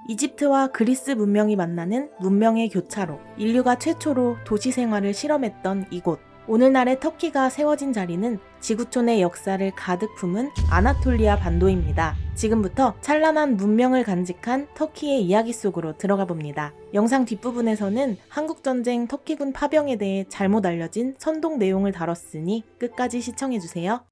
이집트와 그리스 문명이 만나는 문명의 교차로, 인류가 최초로 도시 생활을 실험했던 이곳. 오늘날의 터키가 세워진 자리는 지구촌의 역사를 가득 품은 아나톨리아 반도입니다. 지금부터 찬란한 문명을 간직한 터키의 이야기 속으로 들어가 봅니다. 영상 뒷부분에서는 한국전쟁 터키군 파병에 대해 잘못 알려진 선동 내용을 다뤘으니 끝까지 시청해주세요.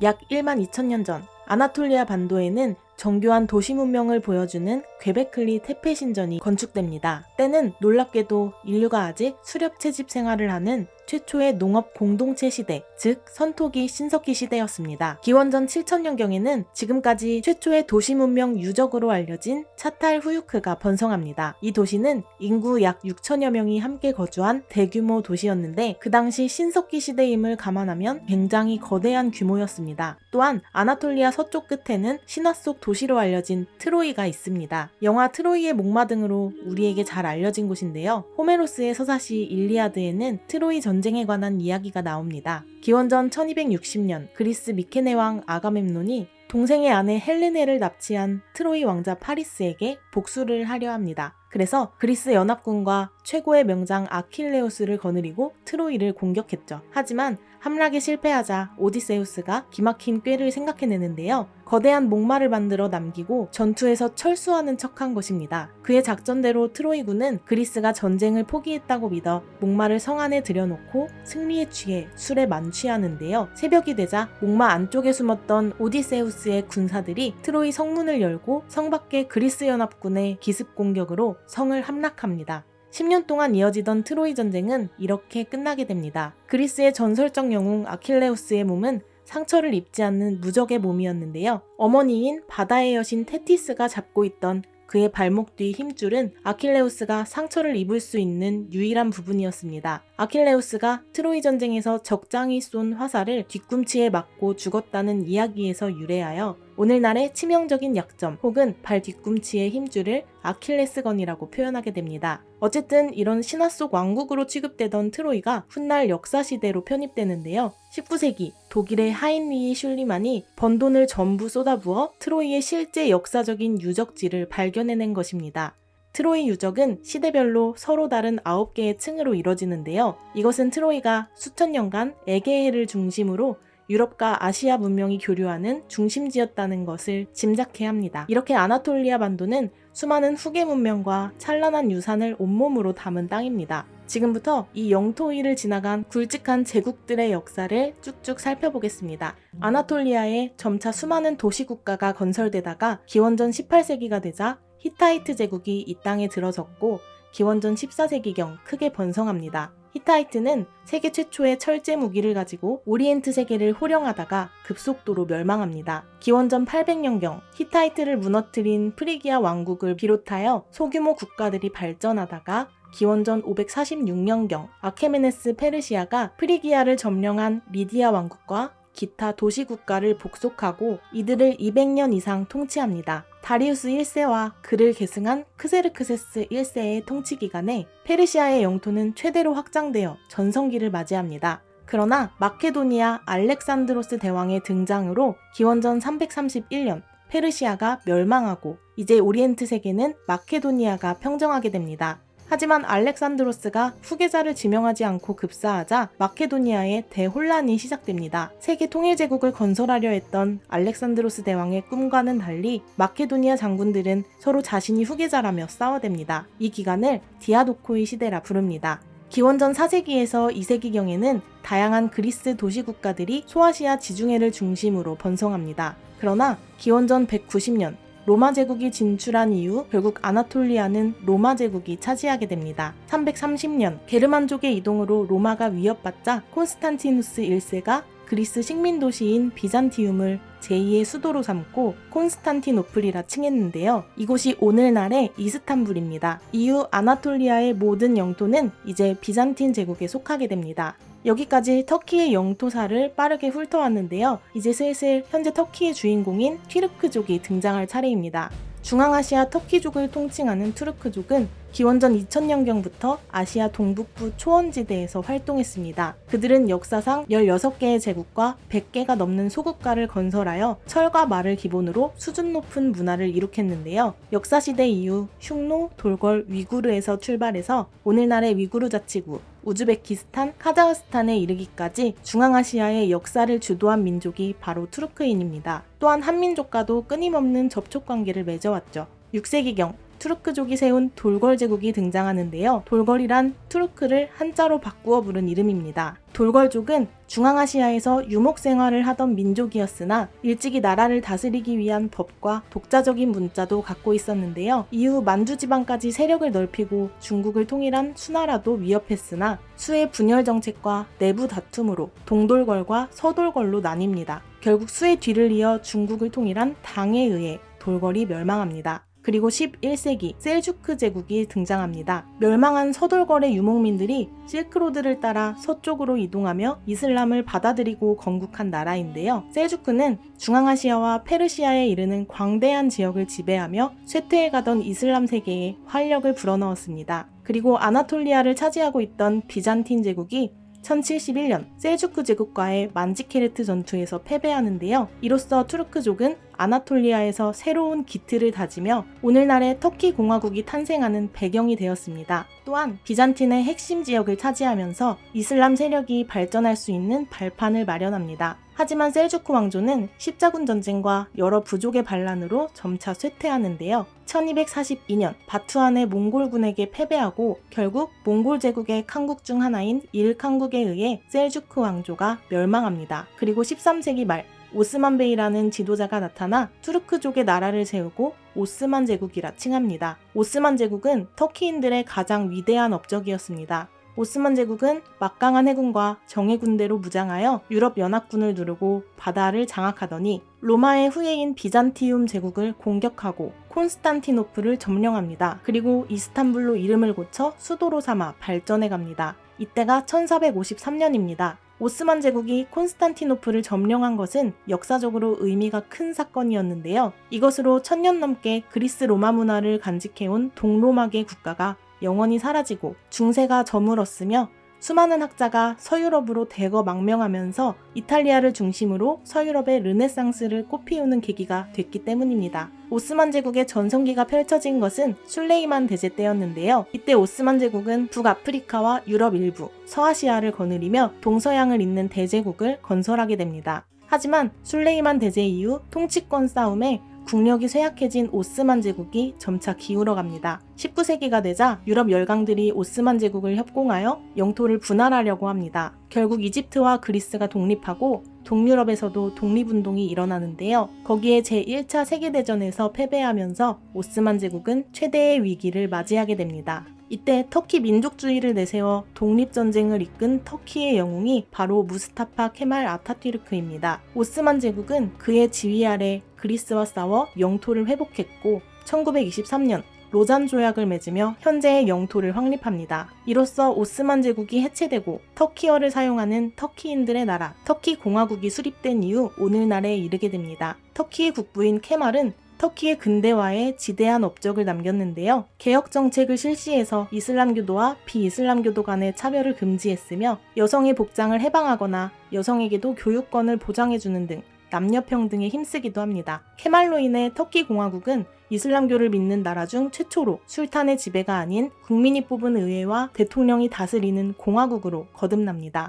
약 1만 2천년 전 아나톨리아 반도에는 정교한 도시 문명을 보여주는 괴베클리 테페 신전이 건축됩니다. 때는 놀랍게도 인류가 아직 수렵 채집 생활을 하는 최초의 농업 공동체 시대, 즉 선토기 신석기 시대였습니다. 기원전 7천년경에는 지금까지 최초의 도시 문명 유적으로 알려진 차탈 후유크가 번성합니다. 이 도시는 인구 약 6천여 명이 함께 거주한 대규모 도시였는데 그 당시 신석기 시대임을 감안하면 굉장히 거대한 규모였습니다. 또한 아나톨리아 서쪽 끝에는 신화 속 도시로 알려진 트로이가 있습니다. 영화 트로이의 목마 등으로 우리에게 잘 알려진 곳인데요. 호메로스의 서사시 일리아드에는 트로이 전쟁에 관한 이야기가 나옵니다. 기원전 1260년 그리스 미케네 왕 아가멤논이 동생의 아내 헬레네를 납치한 트로이 왕자 파리스에게 복수를 하려 합니다. 그래서 그리스 연합군과 최고의 명장 아킬레우스를 거느리고 트로이를 공격했죠. 하지만 함락에 실패하자 오디세우스가 기막힌 꾀를 생각해내는데요. 거대한 목마를 만들어 남기고 전투에서 철수하는 척한 것입니다. 그의 작전대로 트로이군은 그리스가 전쟁을 포기했다고 믿어 목마를 성 안에 들여놓고 승리에 취해 술에 만취하는데요. 새벽이 되자 목마 안쪽에 숨었던 오디세우스의 군사들이 트로이 성문을 열고 성 밖의 그리스 연합군의 기습 공격으로 성을 함락합니다. 10년 동안 이어지던 트로이 전쟁은 이렇게 끝나게 됩니다. 그리스의 전설적 영웅 아킬레우스의 몸은 상처를 입지 않는 무적의 몸이었는데요. 어머니인 바다의 여신 테티스가 잡고 있던 그의 발목 뒤 힘줄은 아킬레우스가 상처를 입을 수 있는 유일한 부분이었습니다. 아킬레우스가 트로이 전쟁에서 적장이 쏜 화살을 뒤꿈치에 맞고 죽었다는 이야기에서 유래하여 오늘날의 치명적인 약점 혹은 발 뒤꿈치의 힘줄을 아킬레스건이라고 표현하게 됩니다. 어쨌든 이런 신화 속 왕국으로 취급되던 트로이가 훗날 역사시대로 편입되는데요. 19세기 독일의 하인리히 슐리만이 번 돈을 전부 쏟아부어 트로이의 실제 역사적인 유적지를 발견해낸 것입니다. 트로이 유적은 시대별로 서로 다른 9개의 층으로 이뤄지는데요. 이것은 트로이가 수천 년간 에게해를 중심으로 유럽과 아시아 문명이 교류하는 중심지였다는 것을 짐작해야 합니다. 이렇게 아나톨리아 반도는 수많은 후계 문명과 찬란한 유산을 온몸으로 담은 땅입니다. 지금부터 이 영토 위를 지나간 굵직한 제국들의 역사를 쭉쭉 살펴보겠습니다. 아나톨리아에 점차 수많은 도시국가가 건설되다가 기원전 18세기가 되자 히타이트 제국이 이 땅에 들어섰고 기원전 14세기경 크게 번성합니다. 히타이트는 세계 최초의 철제 무기를 가지고 오리엔트 세계를 호령하다가 급속도로 멸망합니다. 기원전 800년경 히타이트를 무너뜨린 프리기아 왕국을 비롯하여 소규모 국가들이 발전하다가 기원전 546년경 아케메네스 페르시아가 프리기아를 점령한 리디아 왕국과 기타 도시국가를 복속하고 이들을 200년 이상 통치합니다. 다리우스 1세와 그를 계승한 크세르크세스 1세의 통치 기간에 페르시아의 영토는 최대로 확장되어 전성기를 맞이합니다. 그러나 마케도니아 알렉산드로스 대왕의 등장으로 기원전 331년 페르시아가 멸망하고 이제 오리엔트 세계는 마케도니아가 평정하게 됩니다. 하지만 알렉산드로스가 후계자를 지명하지 않고 급사하자 마케도니아의 대혼란이 시작됩니다. 세계 통일제국을 건설하려 했던 알렉산드로스 대왕의 꿈과는 달리 마케도니아 장군들은 서로 자신이 후계자라며 싸워댑니다. 이 기간을 디아도코이 시대라 부릅니다. 기원전 4세기에서 2세기경에는 다양한 그리스 도시국가들이 소아시아 지중해를 중심으로 번성합니다. 그러나 기원전 190년 로마 제국이 진출한 이후 결국 아나톨리아는 로마 제국이 차지하게 됩니다. 330년 게르만족의 이동으로 로마가 위협받자 콘스탄티누스 1세가 그리스 식민도시인 비잔티움을 제2의 수도로 삼고 콘스탄티노플이라 칭했는데요. 이곳이 오늘날의 이스탄불입니다. 이후 아나톨리아의 모든 영토는 이제 비잔틴 제국에 속하게 됩니다. 여기까지 터키의 영토사를 빠르게 훑어왔는데요. 이제 슬슬 현재 터키의 주인공인 튀르크족이 등장할 차례입니다. 중앙아시아 터키족을 통칭하는 투르크족은 기원전 2000년경부터 아시아 동북부 초원지대에서 활동했습니다. 그들은 역사상 16개의 제국과 100개가 넘는 소국가를 건설하여 철과 말을 기본으로 수준 높은 문화를 이룩했는데요. 역사시대 이후 흉노, 돌궐, 위구르에서 출발해서 오늘날의 위구르 자치구, 우즈베키스탄, 카자흐스탄에 이르기까지 중앙아시아의 역사를 주도한 민족이 바로 투르크인입니다. 또한 한민족과도 끊임없는 접촉관계를 맺어왔죠. 6세기경 투르크족이 세운 돌궐 제국이 등장하는데요. 돌궐이란 투르크를 한자로 바꾸어 부른 이름입니다. 돌궐족은 중앙아시아에서 유목 생활을 하던 민족이었으나 일찍이 나라를 다스리기 위한 법과 독자적인 문자도 갖고 있었는데요. 이후 만주 지방까지 세력을 넓히고 중국을 통일한 수나라도 위협했으나 수의 분열 정책과 내부 다툼으로 동돌궐과 서돌궐로 나뉩니다. 결국 수의 뒤를 이어 중국을 통일한 당에 의해 돌궐이 멸망합니다. 그리고 11세기 셀주크 제국이 등장합니다. 멸망한 서돌궐의 유목민들이 실크로드를 따라 서쪽으로 이동하며 이슬람을 받아들이고 건국한 나라인데요. 셀주크는 중앙아시아와 페르시아에 이르는 광대한 지역을 지배하며 쇠퇴해가던 이슬람 세계에 활력을 불어넣었습니다. 그리고 아나톨리아를 차지하고 있던 비잔틴 제국이 1071년 셀주크 제국과의 만지케르트 전투에서 패배하는데요. 이로써 투르크족은 아나톨리아에서 새로운 기틀을 다지며 오늘날의 터키 공화국이 탄생하는 배경이 되었습니다. 또한 비잔틴의 핵심 지역을 차지하면서 이슬람 세력이 발전할 수 있는 발판을 마련합니다. 하지만 셀주크 왕조는 십자군 전쟁과 여러 부족의 반란으로 점차 쇠퇴하는데요. 1242년 바투안의 몽골군에게 패배하고 결국 몽골 제국의 칸국 중 하나인 일칸국에 의해 셀주크 왕조가 멸망합니다. 그리고 13세기 말 오스만 베이라는 지도자가 나타나 투르크족의 나라를 세우고 오스만 제국이라 칭합니다. 오스만 제국은 터키인들의 가장 위대한 업적이었습니다. 오스만 제국은 막강한 해군과 정예 군대로 무장하여 유럽 연합군을 누르고 바다를 장악하더니 로마의 후예인 비잔티움 제국을 공격하고 콘스탄티노플을 점령합니다. 그리고 이스탄불로 이름을 고쳐 수도로 삼아 발전해갑니다. 이때가 1453년입니다. 오스만 제국이 콘스탄티노플을 점령한 것은 역사적으로 의미가 큰 사건이었는데요. 이것으로 1000년 넘게 그리스 로마 문화를 간직해온 동로마계 국가가 영원히 사라지고 중세가 저물었으며 수많은 학자가 서유럽으로 대거 망명하면서 이탈리아를 중심으로 서유럽의 르네상스를 꽃피우는 계기가 됐기 때문입니다. 오스만 제국의 전성기가 펼쳐진 것은 술레이만 대제 때였는데요. 이때 오스만 제국은 북아프리카와 유럽 일부, 서아시아를 거느리며 동서양을 잇는 대제국을 건설하게 됩니다. 하지만 술레이만 대제 이후 통치권 싸움에 국력이 쇠약해진 오스만 제국이 점차 기울어갑니다. 19세기가 되자 유럽 열강들이 오스만 제국을 협공하여 영토를 분할하려고 합니다. 결국 이집트와 그리스가 독립하고 동유럽에서도 독립운동이 일어나는데요. 거기에 제1차 세계대전에서 패배하면서 오스만 제국은 최대의 위기를 맞이하게 됩니다. 이때 터키 민족주의를 내세워 독립전쟁을 이끈 터키의 영웅이 바로 무스타파 케말 아타튀르크입니다. 오스만 제국은 그의 지휘 아래 그리스와 싸워 영토를 회복했고 1923년 로잔 조약을 맺으며 현재의 영토를 확립합니다. 이로써 오스만 제국이 해체되고 터키어를 사용하는 터키인들의 나라, 터키 공화국이 수립된 이후 오늘날에 이르게 됩니다. 터키의 국부인 케말은 터키의 근대화에 지대한 업적을 남겼는데요. 개혁 정책을 실시해서 이슬람교도와 비이슬람교도 간의 차별을 금지했으며 여성의 복장을 해방하거나 여성에게도 교육권을 보장해주는 등 남녀 평등에 힘쓰기도 합니다. 케말로 인해 터키 공화국은 이슬람교를 믿는 나라 중 최초로 술탄의 지배가 아닌 국민이 뽑은 의회와 대통령이 다스리는 공화국으로 거듭납니다.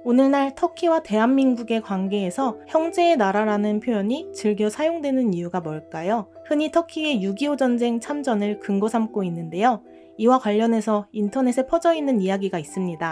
오늘날 터키와 대한민국의 관계에서 형제의 나라라는 표현이 즐겨 사용되는 이유가 뭘까요? 흔히 터키의 6.25 전쟁 참전을 근거 삼고 있는데요. 이와 관련해서 인터넷에 퍼져 있는 이야기가 있습니다.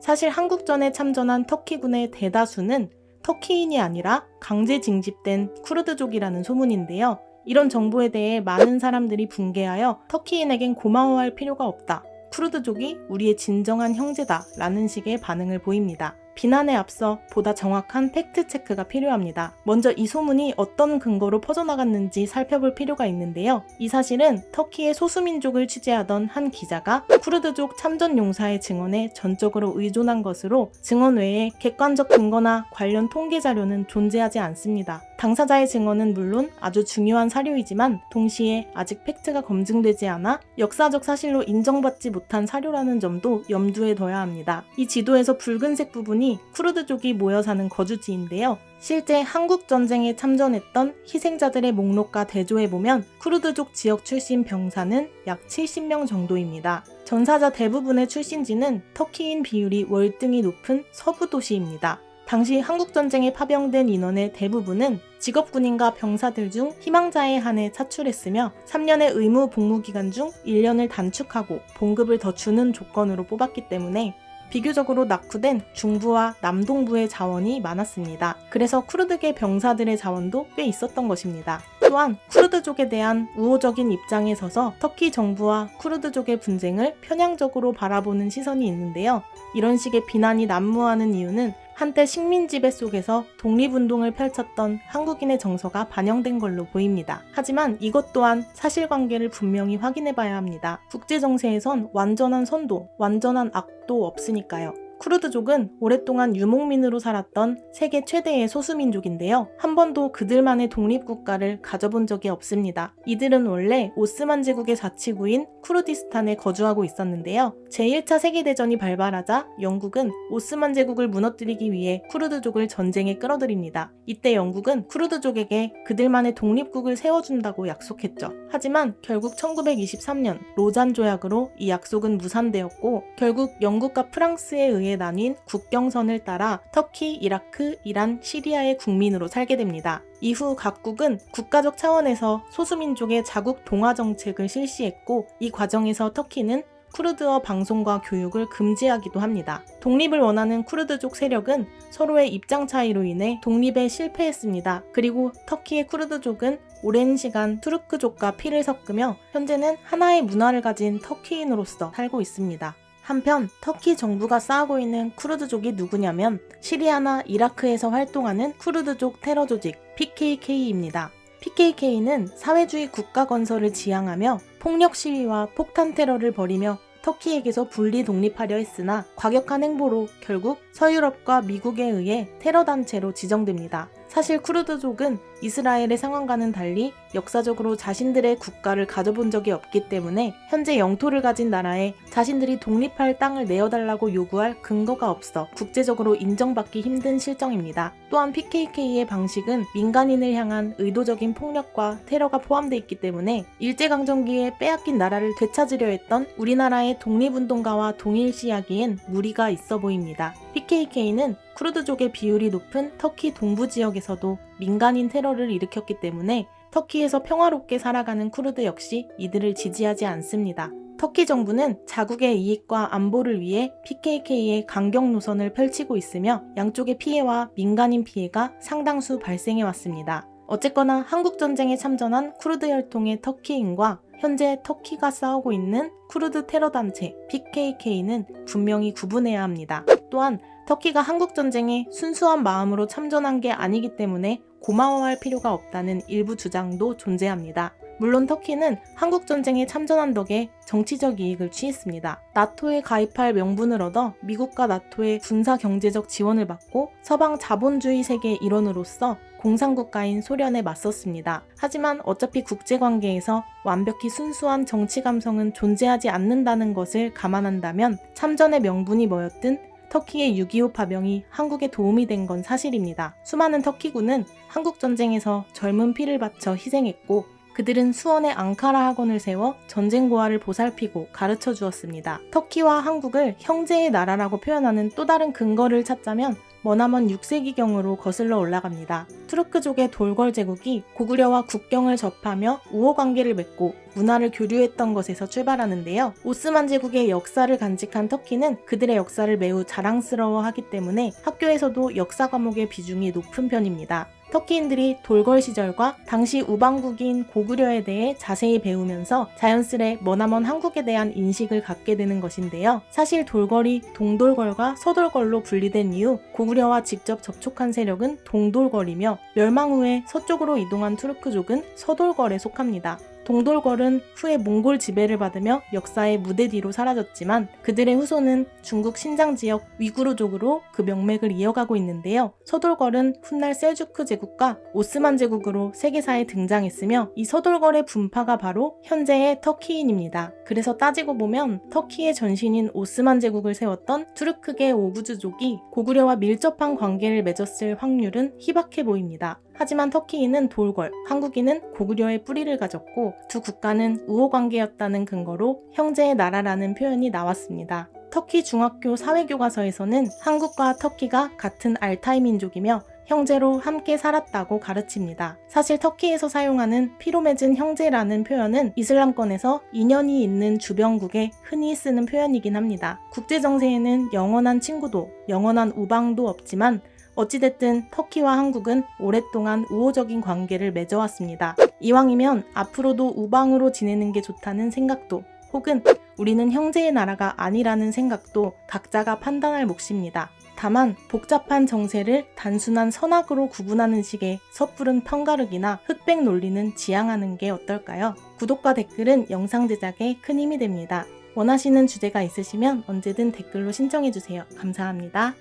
사실 한국전에 참전한 터키군의 대다수는 터키인이 아니라 강제 징집된 쿠르드족이라는 소문인데요. 이런 정보에 대해 많은 사람들이 붕괴하여 터키인에겐 고마워할 필요가 없다. 쿠르드족이 우리의 진정한 형제다 라는 식의 반응을 보입니다. 비난에 앞서 보다 정확한 팩트체크가 필요합니다. 먼저 이 소문이 어떤 근거로 퍼져나갔는지 살펴볼 필요가 있는데요. 이 사실은 터키의 소수민족을 취재하던 한 기자가 쿠르드족 참전 용사의 증언에 전적으로 의존한 것으로 증언 외에 객관적 근거나 관련 통계 자료는 존재하지 않습니다. 당사자의 증언은 물론 아주 중요한 사료이지만 동시에 아직 팩트가 검증되지 않아 역사적 사실로 인정받지 못한 사료라는 점도 염두에 둬야 합니다. 이 지도에서 붉은색 부분이 쿠르드족이 모여 사는 거주지인데요. 실제 한국전쟁에 참전했던 희생자들의 목록과 대조해보면 쿠르드족 지역 출신 병사는 약 70명 정도입니다. 전사자 대부분의 출신지는 터키인 비율이 월등히 높은 서부 도시입니다. 당시 한국전쟁에 파병된 인원의 대부분은 직업군인과 병사들 중 희망자에 한해 차출했으며 3년의 의무 복무 기간 중 1년을 단축하고 봉급을 더 주는 조건으로 뽑았기 때문에 비교적으로 낙후된 중부와 남동부의 자원이 많았습니다. 그래서 쿠르드계 병사들의 자원도 꽤 있었던 것입니다. 또한 쿠르드족에 대한 우호적인 입장에 서서 터키 정부와 쿠르드족의 분쟁을 편향적으로 바라보는 시선이 있는데요. 이런 식의 비난이 난무하는 이유는 한때 식민 지배 속에서 독립운동을 펼쳤던 한국인의 정서가 반영된 걸로 보입니다. 하지만 이것 또한 사실관계를 분명히 확인해봐야 합니다. 국제정세에선 완전한 선도, 완전한 악도 없으니까요. 쿠르드족은 오랫동안 유목민으로 살았던 세계 최대의 소수민족인데요. 한 번도 그들만의 독립국가를 가져본 적이 없습니다. 이들은 원래 오스만 제국의 자치구인 쿠르디스탄에 거주하고 있었는데요. 제1차 세계대전이 발발하자 영국은 오스만 제국을 무너뜨리기 위해 쿠르드족을 전쟁에 끌어들입니다. 이때 영국은 쿠르드족에게 그들만의 독립국을 세워준다고 약속했죠. 하지만 결국 1923년 로잔 조약으로 이 약속은 무산되었고 결국 영국과 프랑스에 의해 나뉜 국경선을 따라 터키, 이라크, 이란, 시리아의 국민으로 살게 됩니다. 이후 각국은 국가적 차원에서 소수민족의 자국 동화 정책을 실시했고 이 과정에서 터키는 쿠르드어 방송과 교육을 금지하기도 합니다. 독립을 원하는 쿠르드족 세력은 서로의 입장 차이로 인해 독립에 실패했습니다. 그리고 터키의 쿠르드족은 오랜 시간 투르크족과 피를 섞으며 현재는 하나의 문화를 가진 터키인으로서 살고 있습니다. 한편 터키 정부가 쌓고 있는 쿠르드족이 누구냐면 시리아나 이라크에서 활동하는 쿠르드족 테러 조직 PKK입니다. PKK는 사회주의 국가 건설을 지향하며 폭력 시위와 폭탄 테러를 벌이며 터키에게서 분리 독립하려 했으나 과격한 행보로 결국 서유럽과 미국에 의해 테러 단체로 지정됩니다. 사실 쿠르드족은 이스라엘의 상황과는 달리 역사적으로 자신들의 국가를 가져본 적이 없기 때문에 현재 영토를 가진 나라에 자신들이 독립할 땅을 내어달라고 요구할 근거가 없어 국제적으로 인정받기 힘든 실정입니다. 또한 PKK의 방식은 민간인을 향한 의도적인 폭력과 테러가 포함되어 있기 때문에 일제강점기에 빼앗긴 나라를 되찾으려 했던 우리나라의 독립운동가와 동일시하기엔 무리가 있어 보입니다. PKK는 쿠르드족의 비율이 높은 터키 동부 지역에서도 민간인 테러를 일으켰기 때문에 터키에서 평화롭게 살아가는 쿠르드 역시 이들을 지지하지 않습니다. 터키 정부는 자국의 이익과 안보를 위해 PKK의 강경 노선을 펼치고 있으며 양쪽의 피해와 민간인 피해가 상당수 발생해왔습니다. 어쨌거나 한국전쟁에 참전한 쿠르드 혈통의 터키인과 현재 터키가 싸우고 있는 쿠르드 테러단체 PKK는 분명히 구분해야 합니다. 또한 터키가 한국전쟁에 순수한 마음으로 참전한 게 아니기 때문에 고마워할 필요가 없다는 일부 주장도 존재합니다. 물론 터키는 한국전쟁에 참전한 덕에 정치적 이익을 취했습니다. 나토에 가입할 명분을 얻어 미국과 나토의 군사-경제적 지원을 받고 서방 자본주의 세계의 일원으로서 공산국가인 소련에 맞섰습니다. 하지만 어차피 국제관계에서 완벽히 순수한 정치 감성은 존재하지 않는다는 것을 감안한다면 참전의 명분이 뭐였든 터키의 6.25 파병이 한국에 도움이 된 건 사실입니다. 수많은 터키군은 한국전쟁에서 젊은 피를 바쳐 희생했고 그들은 수원에 앙카라 학원을 세워 전쟁 고아를 보살피고 가르쳐 주었습니다. 터키와 한국을 형제의 나라라고 표현하는 또 다른 근거를 찾자면 머나먼 6세기경으로 거슬러 올라갑니다. 투르크족의 돌걸 제국이 고구려와 국경을 접하며 우호관계를 맺고 문화를 교류했던 것에서 출발하는데요. 오스만 제국의 역사를 간직한 터키는 그들의 역사를 매우 자랑스러워하기 때문에 학교에서도 역사 과목의 비중이 높은 편입니다. 터키인들이 돌걸 시절과 당시 우방국인 고구려에 대해 자세히 배우면서 자연스레 머나먼 한국에 대한 인식을 갖게 되는 것인데요. 사실 돌걸이 동돌걸과 서돌걸로 분리된 이후 고구려와 직접 접촉한 세력은 동돌걸이며 멸망 후에 서쪽으로 이동한 투르크족은 서돌걸에 속합니다. 동돌걸은 후에 몽골 지배를 받으며 역사의 무대 뒤로 사라졌지만 그들의 후손은 중국 신장 지역 위구르족으로 그 명맥을 이어가고 있는데요. 서돌걸은 훗날 셀주크 제국과 오스만 제국으로 세계사에 등장했으며 이 서돌걸의 분파가 바로 현재의 터키인입니다. 그래서 따지고 보면 터키의 전신인 오스만 제국을 세웠던 투르크계 오구즈족이 고구려와 밀접한 관계를 맺었을 확률은 희박해 보입니다. 하지만 터키인은 돌걸, 한국인은 고구려의 뿌리를 가졌고 두 국가는 우호관계였다는 근거로 형제의 나라라는 표현이 나왔습니다. 터키 중학교 사회교과서에서는 한국과 터키가 같은 알타이 민족이며 형제로 함께 살았다고 가르칩니다. 사실 터키에서 사용하는 피로 맺은 형제라는 표현은 이슬람권에서 인연이 있는 주변국에 흔히 쓰는 표현이긴 합니다. 국제정세에는 영원한 친구도, 영원한 우방도 없지만 어찌됐든 터키와 한국은 오랫동안 우호적인 관계를 맺어왔습니다. 이왕이면 앞으로도 우방으로 지내는 게 좋다는 생각도 혹은 우리는 형제의 나라가 아니라는 생각도 각자가 판단할 몫입니다. 다만 복잡한 정세를 단순한 선악으로 구분하는 식의 섣부른 편가르기나 흑백 논리는 지양하는 게 어떨까요? 구독과 댓글은 영상 제작에 큰 힘이 됩니다. 원하시는 주제가 있으시면 언제든 댓글로 신청해주세요. 감사합니다.